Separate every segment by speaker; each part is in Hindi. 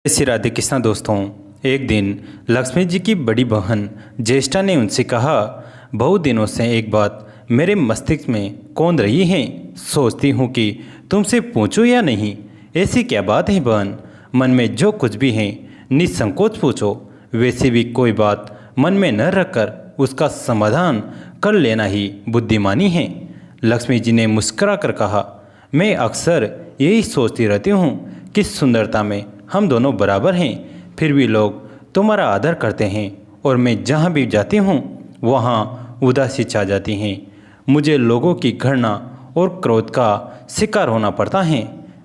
Speaker 1: श्री राधे कृष्णा दोस्तों। एक दिन लक्ष्मी जी की बड़ी बहन ज्येष्ठा ने उनसे कहा, बहुत दिनों से एक बात मेरे मस्तिष्क में कौंध रही है। सोचती हूँ कि तुमसे पूछूं या नहीं। ऐसी क्या बात है बहन? मन में जो कुछ भी है निसंकोच पूछो। वैसे भी कोई बात मन में न रखकर उसका समाधान कर लेना ही बुद्धिमानी है। लक्ष्मी जी ने मुस्कुरा कर कहा, मैं अक्सर यही सोचती रहती हूँ कि सुंदरता में हम दोनों बराबर हैं, फिर भी लोग तुम्हारा आदर करते हैं और मैं जहाँ भी जाती हूँ वहाँ उदासी छा जाती हैं। मुझे लोगों की घृणा और क्रोध का शिकार होना पड़ता है,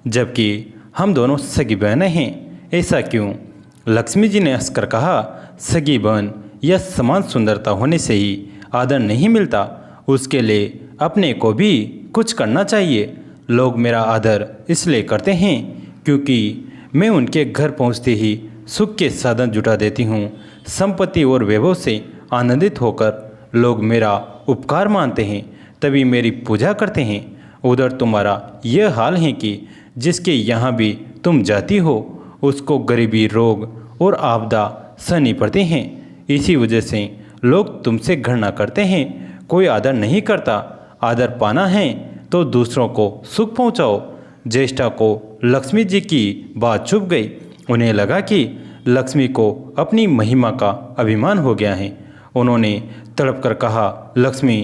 Speaker 1: जबकि हम दोनों सगी बहनें हैं। ऐसा क्यों? लक्ष्मी जी ने हंसकर कहा, सगी बहन या समान सुंदरता होने से ही आदर नहीं मिलता, उसके लिए अपने को भी कुछ करना चाहिए। लोग मेरा आदर इसलिए करते हैं क्योंकि मैं उनके घर पहुंचते ही सुख के साधन जुटा देती हूँ। संपत्ति और वैभव से आनंदित होकर लोग मेरा उपकार मानते हैं, तभी मेरी पूजा करते हैं। उधर तुम्हारा यह हाल है कि जिसके यहाँ भी तुम जाती हो उसको गरीबी, रोग और आपदा सहनी पड़ती हैं। इसी वजह से लोग तुमसे घृणा करते हैं। कोई आदर नहीं करता। आदर पाना है तो दूसरों को सुख पहुँचाओ। ज्येष्ठा को लक्ष्मी जी की बात चुभ गई। उन्हें लगा कि लक्ष्मी को अपनी महिमा का अभिमान हो गया है। उन्होंने तड़प कर कहा, लक्ष्मी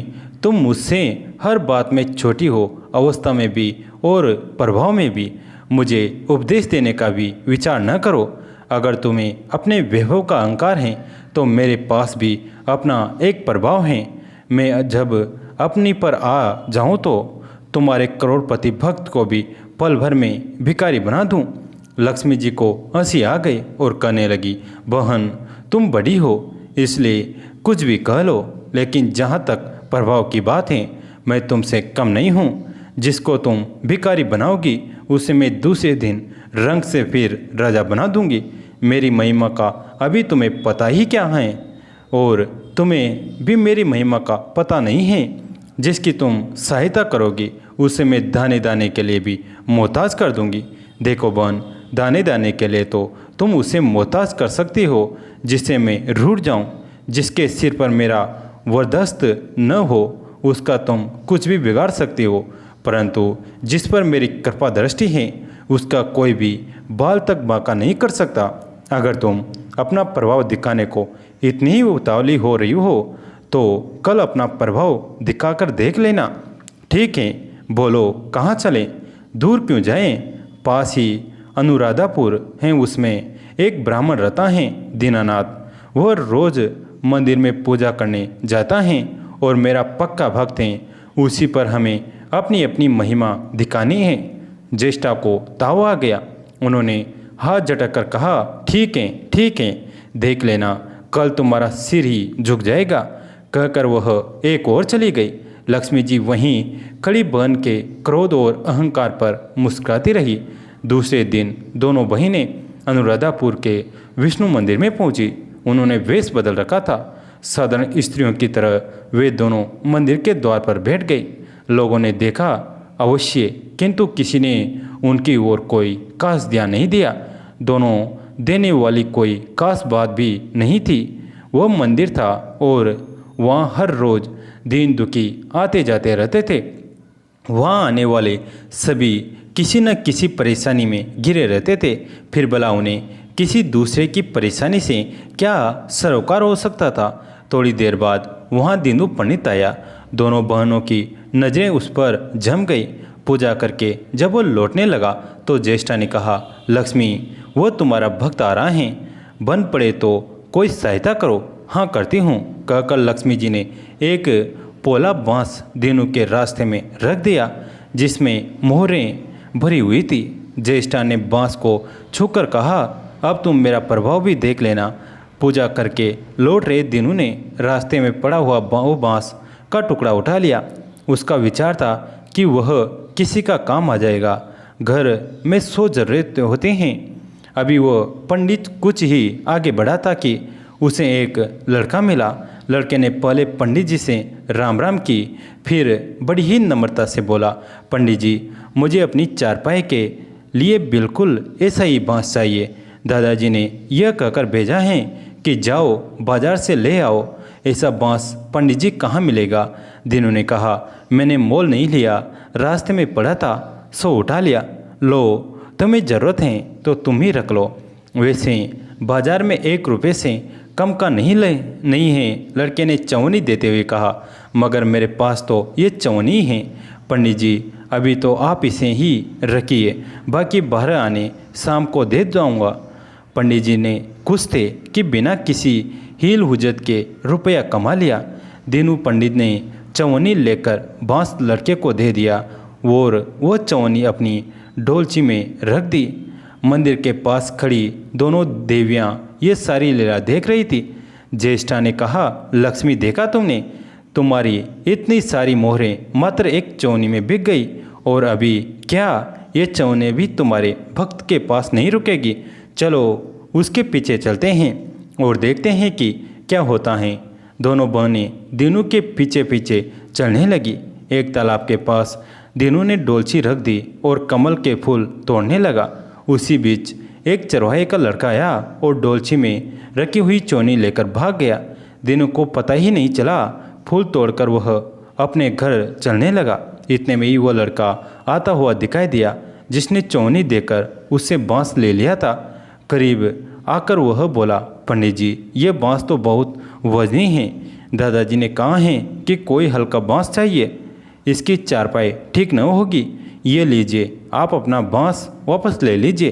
Speaker 1: तुम मुझसे हर बात में छोटी हो, अवस्था में भी और प्रभाव में भी। मुझे उपदेश देने का भी विचार न करो। अगर तुम्हें अपने वैभव का अहंकार है तो मेरे पास भी अपना एक प्रभाव है। मैं जब अपनी पर आ जाऊं तो तुम्हारे करोड़पति भक्त को भी पल भर में भिखारी बना दूं। लक्ष्मी जी को हंसी आ गई और कहने लगी, बहन तुम बड़ी हो इसलिए कुछ भी कह लो, लेकिन जहाँ तक प्रभाव की बात है मैं तुमसे कम नहीं हूँ। जिसको तुम भिखारी बनाओगी उसे मैं दूसरे दिन रंग से फिर राजा बना दूंगी। मेरी महिमा का अभी तुम्हें पता ही क्या है और तुम्हें भी मेरी महिमा का पता नहीं है। जिसकी तुम सहायता करोगी उसे मैं दाने दाने के लिए भी मोहताज कर दूंगी। देखो बहन, दाने दाने के लिए तो तुम उसे मोहताज कर सकती हो जिससे मैं रूठ जाऊं। जिसके सिर पर मेरा वरदस्त न हो उसका तुम कुछ भी बिगाड़ सकती हो, परंतु जिस पर मेरी कृपा दृष्टि है उसका कोई भी बाल तक बांका नहीं कर सकता। अगर तुम अपना प्रभाव दिखाने को इतनी ही उतावली हो रही हो तो कल अपना प्रभाव दिखाकर देख लेना। ठीक है, बोलो कहाँ चलें? दूर क्यों जाएं? पास ही अनुराधापुर है, उसमें एक ब्राह्मण रहता है दीनानाथ। वह रोज मंदिर में पूजा करने जाता है और मेरा पक्का भक्त है। उसी पर हमें अपनी अपनी महिमा दिखानी है। ज्येष्ठा को ताव आ गया। उन्होंने हाथ झटक कर कहा, ठीक है, देख लेना, कल तुम्हारा सिर ही झुक जाएगा। कहकर वह एक ओर चली गई। लक्ष्मी जी वहीं खड़ी बहन के क्रोध और अहंकार पर मुस्कुराती रही। दूसरे दिन दोनों बहनें अनुराधापुर के विष्णु मंदिर में पहुंची। उन्होंने वेश बदल रखा था। साधारण स्त्रियों की तरह वे दोनों मंदिर के द्वार पर बैठ गई। लोगों ने देखा अवश्य, किंतु किसी ने उनकी ओर कोई खास ध्यान नहीं दिया। दोनों देने वाली कोई खास बात भी नहीं थी। वह मंदिर था और वहाँ हर रोज दीन दुखी आते जाते रहते थे। वहाँ आने वाले सभी किसी न किसी परेशानी में घिरे रहते थे। फिर भला उन्हें किसी दूसरे की परेशानी से क्या सरोकार हो सकता था? थोड़ी देर बाद वहाँ दीनू पंडित आया। दोनों बहनों की नज़रें उस पर जम गई। पूजा करके जब वो लौटने लगा तो ज्येष्ठा ने कहा, लक्ष्मी वो तुम्हारा भक्त आ रहा है, बन पड़े तो कोई सहायता करो। हाँ करती हूँ, कहकर लक्ष्मी जी ने एक पोला बांस दीनू के रास्ते में रख दिया जिसमें मोहरें भरी हुई थी। ज्येष्ठा ने बांस को छूकर कहा, अब तुम मेरा प्रभाव भी देख लेना। पूजा करके लौट रहे दीनू ने रास्ते में पड़ा हुआ वो बांस का टुकड़ा उठा लिया। उसका विचार था कि वह किसी का काम आ जाएगा। घर में 100 जरूरत होते हैं। अभी वो पंडित कुछ ही आगे बढ़ा था कि उसे एक लड़का मिला। लड़के ने पहले पंडित जी से राम राम की, फिर बड़ी ही नम्रता से बोला, पंडित जी मुझे अपनी चारपाई के लिए बिल्कुल ऐसा ही बांस चाहिए। दादाजी ने यह कहकर भेजा है कि जाओ बाजार से ले आओ। ऐसा बांस पंडित जी कहाँ मिलेगा? दीनू ने कहा, मैंने मोल नहीं लिया, रास्ते में पड़ा था सो उठा लिया। लो, तुम्हें ज़रूरत है तो तुम ही रख लो। वैसे बाजार में 1 रुपये से कम का नहीं है, लड़के ने चवनी देते हुए कहा। मगर मेरे पास तो ये चवनी है पंडित जी, अभी तो आप इसे ही रखिए, बाकी बाहर आने शाम को दे जाऊंगा। पंडित जी ने खुश थे कि बिना किसी हील हुज्जत के रुपया कमा लिया। दीनू पंडित ने चवनी लेकर बांस लड़के को दे दिया और वो चवनी अपनी डोलची में रख दी। मंदिर के पास खड़ी दोनों देवियाँ ये सारी लीला देख रही थी। ज्येष्ठा ने कहा, लक्ष्मी देखा तुमने, तुम्हारी इतनी सारी मोहरें मात्र एक चवनी में बिक गई, और अभी क्या ये चवने भी तुम्हारे भक्त के पास नहीं रुकेगी? चलो उसके पीछे चलते हैं और देखते हैं कि क्या होता है। दोनों बहनें दीनू के पीछे पीछे चलने लगी। एक तालाब के पास दीनू ने डोलची रख दी और कमल के फूल तोड़ने लगा। उसी बीच एक चरवाहे का लड़का आया और डोलची में रखी हुई चोनी लेकर भाग गया। दीनू को पता ही नहीं चला, फूल तोड़कर वह अपने घर चलने लगा। इतने में ही वह लड़का आता हुआ दिखाई दिया जिसने चौनी देकर उससे बांस ले लिया था। करीब आकर वह बोला, पंडित जी ये बांस तो बहुत वजनी है। दादाजी ने कहा है कि कोई हल्का बांस चाहिए, इसकी चारपाई ठीक न होगी। ये लीजिए, आप अपना बांस वापस ले लीजिए।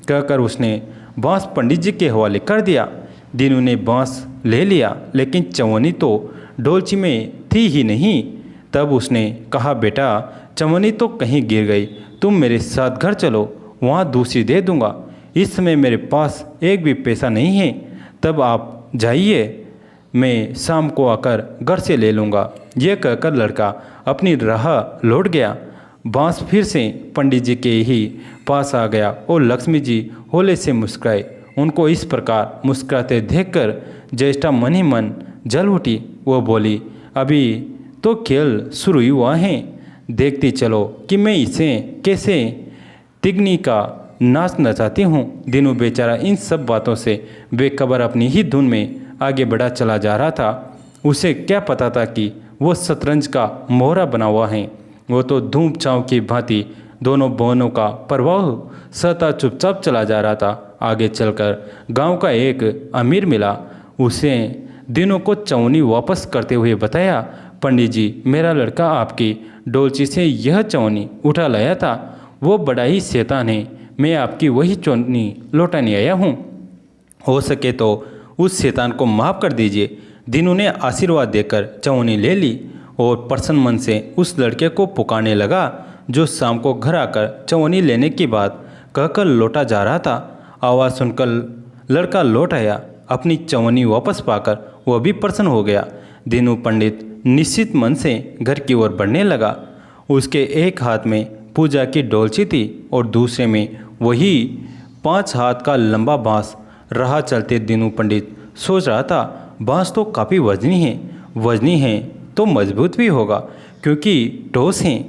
Speaker 1: कहकर उसने बांस पंडित जी के हवाले कर दिया। दीनू ने बांस ले लिया, लेकिन चवनी तो डोलची में थी ही नहीं। तब उसने कहा, बेटा चवनी तो कहीं गिर गई, तुम मेरे साथ घर चलो, वहाँ दूसरी दे दूँगा। इस समय मेरे पास एक भी पैसा नहीं है। तब आप जाइए, मैं शाम को आकर घर से ले लूँगा। यह कहकर लड़का अपनी राह लौट गया। बांस फिर से पंडित जी के ही पास आ गया और लक्ष्मी जी होले से मुस्कुराए। उनको इस प्रकार मुस्कुराते देखकर ज्येष्ठा मन ही मन जल उठी। वो बोली, अभी तो खेल शुरू ही हुआ है, देखती चलो कि मैं इसे कैसे तिगनी का नाच नचाती हूँ। दीनू बेचारा इन सब बातों से बेखबर अपनी ही धुन में आगे बढ़ा चला जा रहा था। उसे क्या पता था कि वो शतरंज का मोहरा बना हुआ है। वो तो धूप छाँव की भांति दोनों बहनों का प्रवाह सहता चुपचाप चला जा रहा था। आगे चलकर गांव का एक अमीर मिला। उसे दिनों को चवनी वापस करते हुए बताया, पंडित जी मेरा लड़का आपकी डोलची से यह चवनी उठा लाया था। वो बड़ा ही शैतान है, मैं आपकी वही चवनी लौटाने आया हूँ। हो सके तो उस शैतान को माफ़ कर दीजिए। दीनू ने आशीर्वाद देकर चवनी ले ली और प्रसन्न मन से उस लड़के को पुकारने लगा जो शाम को घर आकर चवनी लेने की बात कहकर लौटा जा रहा था। आवाज़ सुनकर लड़का लौट आया। अपनी चवनी वापस पाकर वह भी प्रसन्न हो गया। दीनू पंडित निश्चित मन से घर की ओर बढ़ने लगा। उसके एक हाथ में पूजा की डोलची थी और दूसरे में वही 5 हाथ का लंबा बांस। राह चलते दीनू पंडित सोच रहा था, बांस तो काफ़ी वजनी है तो मजबूत भी होगा, क्योंकि ठोस है।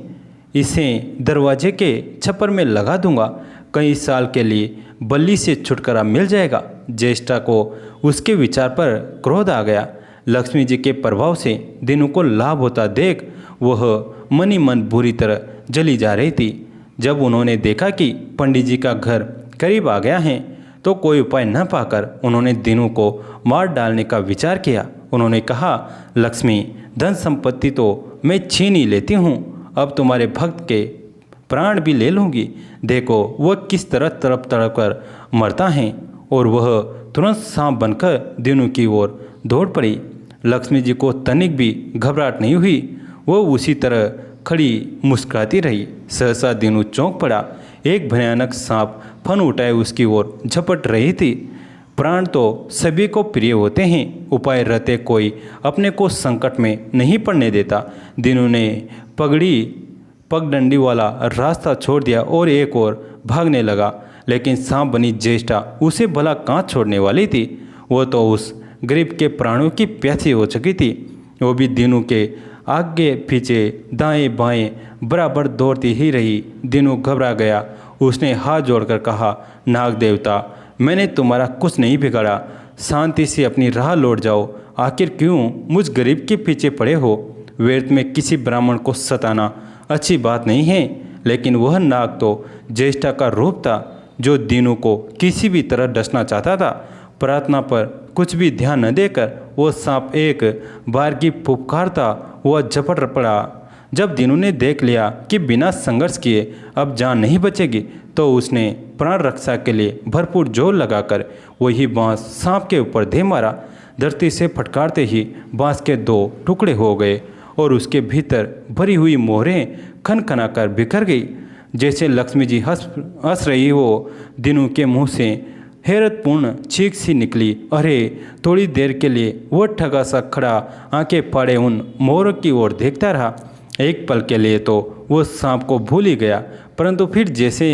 Speaker 1: इसे दरवाजे के छप्पर में लगा दूंगा, कई साल के लिए बल्ली से छुटकारा मिल जाएगा। ज्येष्ठा को उसके विचार पर क्रोध आ गया। लक्ष्मी जी के प्रभाव से दीनू को लाभ होता देख वह मन ही मन बुरी तरह जली जा रही थी। जब उन्होंने देखा कि पंडित जी का घर करीब आ गया है तो कोई उपाय न पाकर उन्होंने दीनू को मार डालने का विचार किया। उन्होंने कहा, लक्ष्मी धन संपत्ति तो मैं छीन ही लेती हूँ, अब तुम्हारे भक्त के प्राण भी ले लूँगी। देखो वह किस तरह तड़प तड़प कर मरता है। और वह तुरंत सांप बनकर दीनू की ओर दौड़ पड़ी। लक्ष्मी जी को तनिक भी घबराहट नहीं हुई। वह उसी तरह खड़ी मुस्कुराती रही। सहसा दीनू चौंक पड़ा। एक भयानक सांप फन उठाए उसकी ओर झपट रही थी। प्राण तो सभी को प्रिय होते हैं, उपाय रहते कोई अपने को संकट में नहीं पड़ने देता। दीनू ने पगडंडी वाला रास्ता छोड़ दिया और एक ओर भागने लगा, लेकिन सांप बनी ज्येष्ठा उसे भला कहाँ छोड़ने वाली थी। वो तो उस गरीब के प्राणों की प्यासी हो चुकी थी। वो भी दीनू के आगे पीछे दाएं बाएं बराबर दौड़ती ही रही। दीनू घबरा गया। उसने हाथ जोड़कर कहा, नाग देवता मैंने तुम्हारा कुछ नहीं बिगाड़ा, शांति से अपनी राह लौट जाओ। आखिर क्यों मुझ गरीब के पीछे पड़े हो? व्यर्थ में किसी ब्राह्मण को सताना अच्छी बात नहीं है, लेकिन वह नाग तो ज्येष्ठा का रूप था जो दीनू को किसी भी तरह डसना चाहता था। प्रार्थना पर कुछ भी ध्यान न देकर वो सांप एक बार की फुफकारता हुआ झपट पड़ा। जब दीनू ने देख लिया कि बिना संघर्ष किए अब जान नहीं बचेगी, तो उसने प्राण रक्षा के लिए भरपूर जोर लगाकर वही बांस सांप के ऊपर दे मारा। धरती से फटकारते ही बांस के 2 टुकड़े हो गए और उसके भीतर भरी हुई मोहरें खनखनाकर बिखर गई। जैसे लक्ष्मी जी हंस रही हो, दीनू के मुंह से हैरतपूर्ण चीख सी निकली। अरे! थोड़ी देर के लिए वह ठगा सा खड़ा आंखें फाड़े उन मोहरों की ओर देखता रहा। एक पल के लिए तो वो सांप को भूल ही गया, परंतु फिर जैसे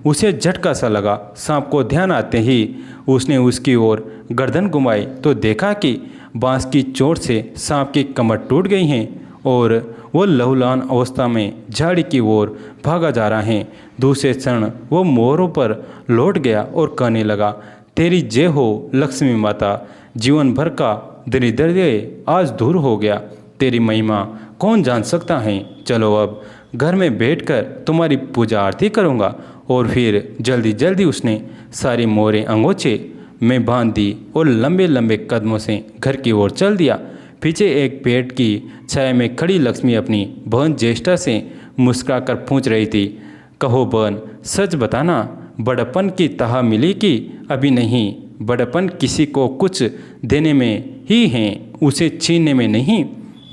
Speaker 1: उसे झटका सा लगा, सांप को ध्यान आते ही उसने उसकी ओर गर्दन घुमाई तो देखा कि बांस की चोट से सांप की कमर टूट गई है और वो लहूलुहान अवस्था में झाड़ी की ओर भागा जा रहा है। दूसरे क्षण वो मोहरों पर लौट गया और कहने लगा, तेरी जय हो लक्ष्मी माता, जीवन भर का दरिद्र आज दूर हो गया। तेरी महिमा कौन जान सकता है। चलो अब घर में बैठकर तुम्हारी पूजा आरती करूँगा। और फिर जल्दी जल्दी उसने सारी मोहरें अंगोछे में बांध दी और लंबे लंबे कदमों से घर की ओर चल दिया। पीछे एक पेड़ की छाया में खड़ी लक्ष्मी अपनी बहन ज्येष्ठा से मुस्कुराकर पूछ रही थी, कहो बहन, सच बताना, बड़प्पन की तहा मिली कि अभी नहीं? बड़प्पन किसी को कुछ देने में ही है, उसे छीनने में नहीं।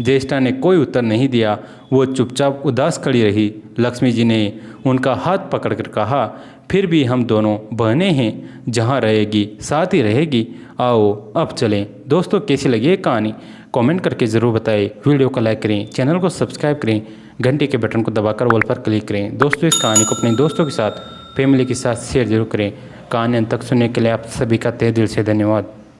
Speaker 1: ज्येष्ठा ने कोई उत्तर नहीं दिया। वो चुपचाप उदास खड़ी रही। लक्ष्मी जी ने उनका हाथ पकड़कर कहा, फिर भी हम दोनों बहनें हैं, जहाँ रहेगी साथ ही रहेगी। आओ अब चलें। दोस्तों, कैसी लगी ये कहानी कमेंट करके ज़रूर बताएं। वीडियो को लाइक करें, चैनल को सब्सक्राइब करें, घंटे के बटन को दबाकर ऑल पर क्लिक करें। दोस्तों, इस कहानी को अपने दोस्तों के साथ, फैमिली के साथ शेयर जरूर करें। कहानी अंत तक सुनने के लिए आप सभी का तहे दिल से धन्यवाद।